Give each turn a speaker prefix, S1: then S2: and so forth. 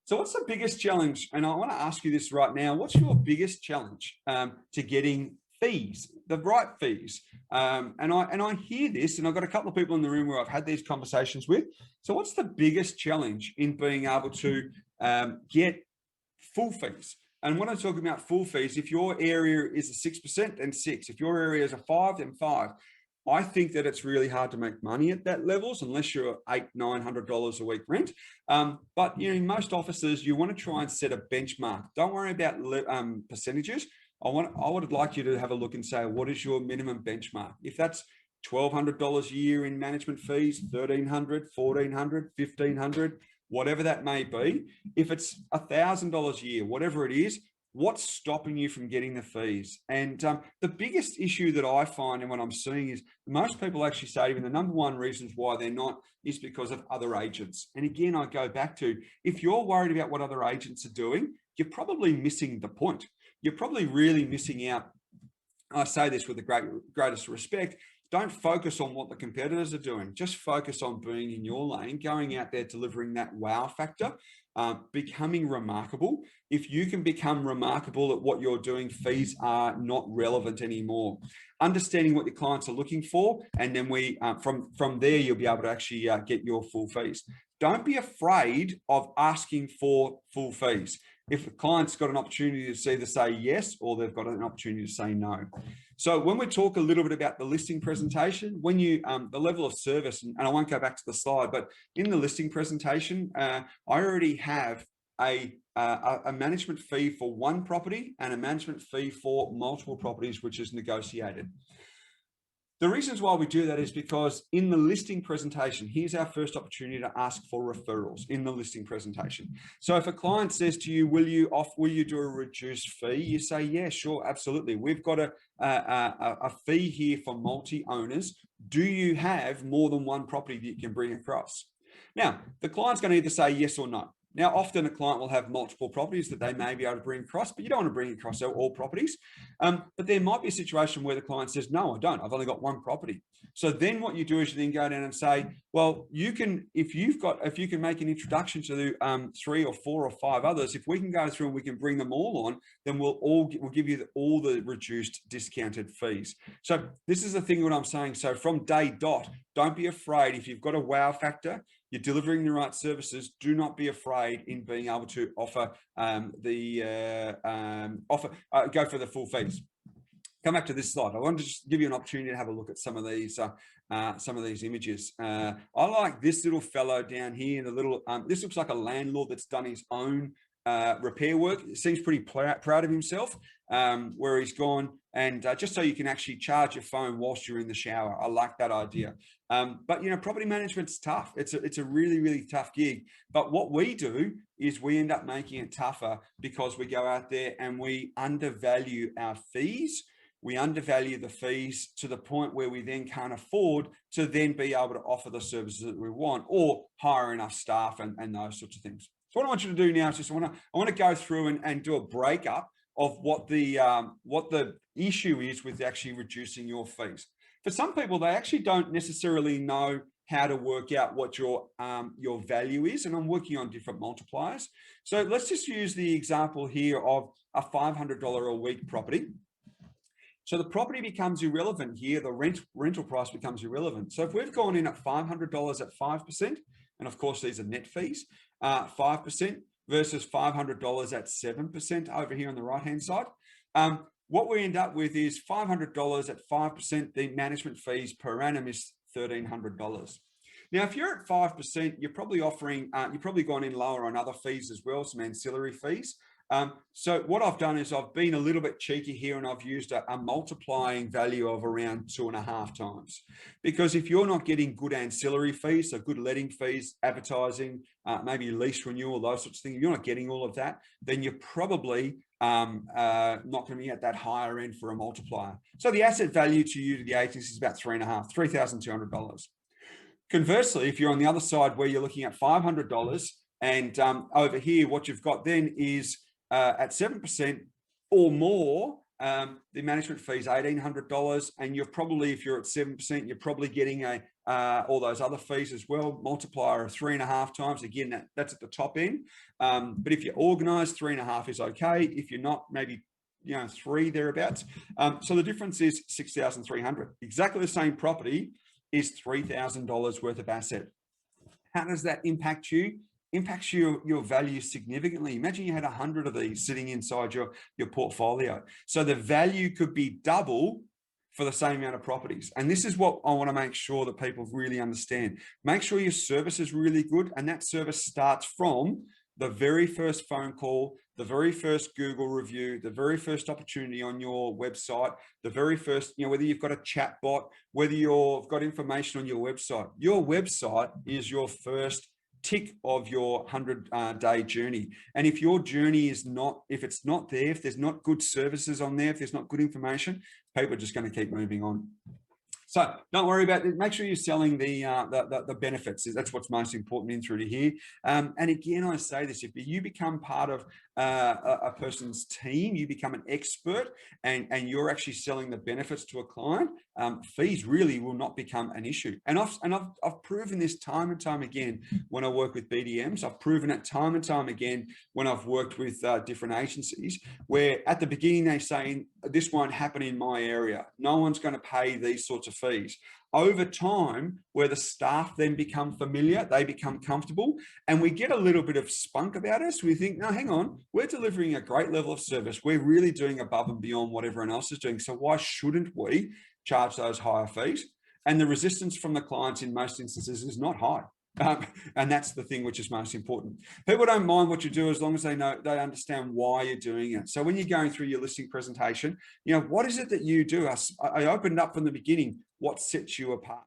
S1: So what's the biggest challenge? And I want to ask you this right now. What's your biggest challenge to getting fees, the right fees? And I hear this, and I've got a couple of people in the room where I've had these conversations with. So what's the biggest challenge in being able to get full fees? And when I'm talking about full fees, if your area is a 6%, then 6. If your area is a 5, then 5. I think that it's really hard to make money at that levels unless you're $800-900 a week rent. But in most offices, you want to try and set a benchmark. Don't worry about percentages. I would like you to have a look and say, what is your minimum benchmark? If that's $1,200 a year in management fees, $1,300, $1,400, $1,500, whatever that may be. If it's $1,000 a year, whatever it is, what's stopping you from getting the fees? And the biggest issue that I find and what I'm seeing is most people actually say even the number one reasons why they're not is because of other agents. And again, I go back to, if you're worried about what other agents are doing, you're probably missing the point. You're probably really missing out. I say this with the greatest respect. Don't focus on what the competitors are doing. Just focus on being in your lane, going out there, delivering that wow factor, becoming remarkable. If you can become remarkable at what you're doing, fees are not relevant anymore. Understanding what your clients are looking for, and then from there, you'll be able to actually get your full fees. Don't be afraid of asking for full fees. If a client's got an opportunity to either say yes, or they've got an opportunity to say no. So when we talk a little bit about the listing presentation, when you, the level of service, and I won't go back to the slide, but in the listing presentation, I already have a management fee for one property and a management fee for multiple properties, which is negotiated. The reasons why we do that is because in the listing presentation, here's our first opportunity to ask for referrals in the listing presentation. So if a client says to you, will you do a reduced fee? You say, yeah, sure, absolutely. We've got a fee here for multi-owners. Do you have more than one property that you can bring across? Now, the client's going to either say yes or no. Now, often a client will have multiple properties that they may be able to bring across, but you don't want to bring across all properties. But there might be a situation where the client says, no, I don't. I've only got one property. So then what you do is you then go down and say, well, you can, if you can make an introduction to 3 or 4 or 5 others, if we can go through and we can bring them all on, then we'll give you all the reduced discounted fees. So this is the thing what I'm saying. So from day dot, don't be afraid. If you've got a wow factor, you're delivering the right services, do not be afraid in being able to offer go for the full fees. Come back to this slide. I want to just give you an opportunity to have a look at some of these images. I like this little fellow down here. The little this looks like a landlord that's done his own repair work. He seems pretty proud of himself, where he's gone and just so you can actually charge your phone whilst you're in the shower. I like that idea. But property management's tough. It's a really, really tough gig. But what we do is we end up making it tougher because we go out there and we undervalue our fees. We undervalue the fees to the point where we then can't afford to then be able to offer the services that we want or hire enough staff and those sorts of things. So what I want you to do now is just I want to go through and do a breakup of what the issue is with actually reducing your fees. For some people, they actually don't necessarily know how to work out what your value is, and I'm working on different multipliers. So let's just use the example here of a $500 a week property. So the property becomes irrelevant here. The rental price becomes irrelevant. So if we've gone in at $500 at 5%, and of course these are net fees, 5% versus $500 at 7% over here on the right-hand side. What we end up with is $500 at 5%. The management fees per annum is $1,300. Now, if you're at 5%, you're probably offering, you've probably gone in lower on other fees as well, some ancillary fees. So what I've done is I've been a little bit cheeky here and I've used a multiplying value of around 2.5 times. Because if you're not getting good ancillary fees, so good letting fees, advertising, maybe lease renewal, those sorts of things, if you're not getting all of that, then you're probably not going to be at that higher end for a multiplier. So the asset value to you to the agency is about $3,200. Conversely, if you're on the other side where you're looking at $500 and over here, what you've got then is at 7% or more, the management fee is $1,800, and you're probably, if you're at 7%, you're probably getting all those other fees as well. Multiplier of 3.5 times. Again, that's at the top end. But if you're organized, 3.5 is okay. If you're not, maybe 3 thereabouts. So the difference is 6,300. Exactly the same property is $3,000 worth of asset. How does that impact you? Impacts your value significantly. Imagine you had 100 of these sitting inside your portfolio. So the value could be double for the same amount of properties. And this is what I want to make sure that people really understand. Make sure your service is really good, and that service starts from the very first phone call, the very first Google review, the very first opportunity on your website, the very first, whether you've got a chat bot, whether you've got information on your website is your first tick of your 100-day journey. And if your journey is not, if it's not there, if there's not good services on there, if there's not good information, people are just going to keep moving on. So don't worry about it. Make sure you're selling the benefits. That's what's most important in through to here. And again, I say this: if you become part of a person's team, you become an expert, and you're actually selling the benefits to a client, fees really will not become an issue. And I've proven this time and time again when I work with BDMs. I've proven it time and time again when I've worked with different agencies, where at the beginning they say, this won't happen in my area. No one's going to pay these sorts of fees. Over time, where the staff then become familiar, they become comfortable, and we get a little bit of spunk about us. We think, no, hang on, we're delivering a great level of service. We're really doing above and beyond what everyone else is doing. So why shouldn't we charge those higher fees? And the resistance from the clients in most instances is not high. And that's the thing which is most important. People don't mind what you do as long as they understand why you're doing it. So when you're going through your listing presentation, what is it that you do? I opened up from the beginning, what sets you apart?